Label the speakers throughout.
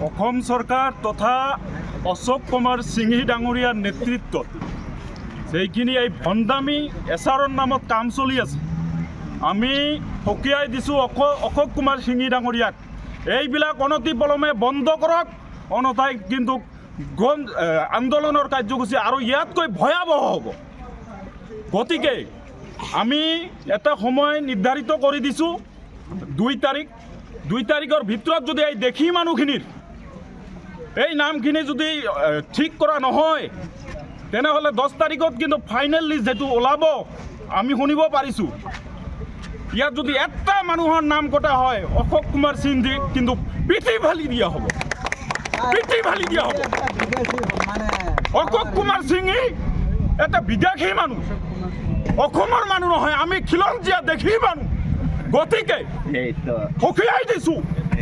Speaker 1: অসম চৰকাৰ তথা অশোক কুমাৰ সিংহি ডাঙৰীয়াৰ নেতৃত্বত যেইখিনি এই ভণ্ডামি এছাৰৰ নামত কাম চলি আছে, আমি সকীয়াই দিছোঁ অশোক কুমাৰ সিংহি ডাঙৰীয়াক এইবিলাক অনতিপলমে বন্ধ কৰক, অন্যথাই কিন্তু আন্দোলনৰ কাৰ্যসূচী আৰু ইয়াতকৈ ভয়াৱহ হ'ব। গতিকে আমি এটা সময় নিৰ্ধাৰিত কৰি দিছোঁ 2 তাৰিখৰ ভিতৰত যদি এই দেখি মানুহখিনিৰ এই নামখিনি যদি ঠিক কৰা নহয়, তেনেহ'লে 10 তাৰিখত কিন্তু ফাইনেল লিষ্ট যেটো ওলাব আমি শুনিব পাৰিছোঁ। ইয়াত যদি এটা মানুহৰ নাম কটা হয়, অশোক কুমাৰ সিংহিক কিন্তু পিঠি ফালি দিয়া হ'ব, পিঠি ফালি দিয়া হ'ব। অশোক কুমাৰ সিংহি এটা বিদেশী মানুহ, অসমৰ মানুহ নহয়, আমি খিলঞ্জীয়া দেখি মানুহ। গতিকে সকীয়াই দিছোঁ,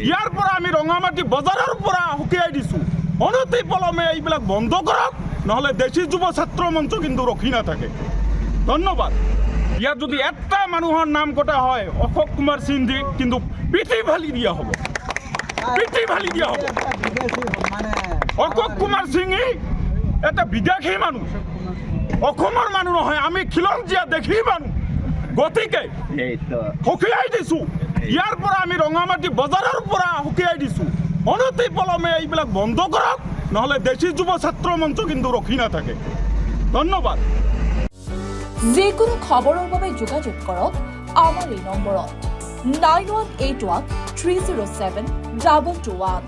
Speaker 1: ইয়াৰ পৰা আমি ৰঙামাটি বজাৰৰ পৰা সকীয়াই দিছোঁ, অনতিপলমে এইবিলাক বন্ধ কৰক, নহ'লে দেশী যুৱ ছাত্ৰ মঞ্চ কিন্তু ৰখি নাথাকে। ধন্যবাদ। ইয়াত যদি এটা মানুহৰ নাম কটা হয়, অশোক কুমাৰ সিংহিক কিন্তু পিঠি ফালি দিয়া হ'ব, পিঠি ফালি দিয়া হ'ব। অশোক কুমাৰ সিংহি এটা বিদেশী মানুহ, অসমৰ মানুহ নহয়, আমি খিলঞ্জীয়া দেখি মানুহ। গতিকে সকীয়াই দিছোঁ, ইয়াৰ পৰা আমি ৰঙামাটি বজাৰৰ পৰা সকীয়াই দিছোঁ, অনতিপলমে এইবিলাক বন্ধ কৰক, নহ'লে দেশী যুৱ ছাত্ৰ মঞ্চ কিন্তু ৰখি নাথাকে। ধন্যবাদ।
Speaker 2: যিকোনো খবৰৰ বাবে যোগাযোগ কৰক আমাৰ এই নম্বৰত 9181 307 221।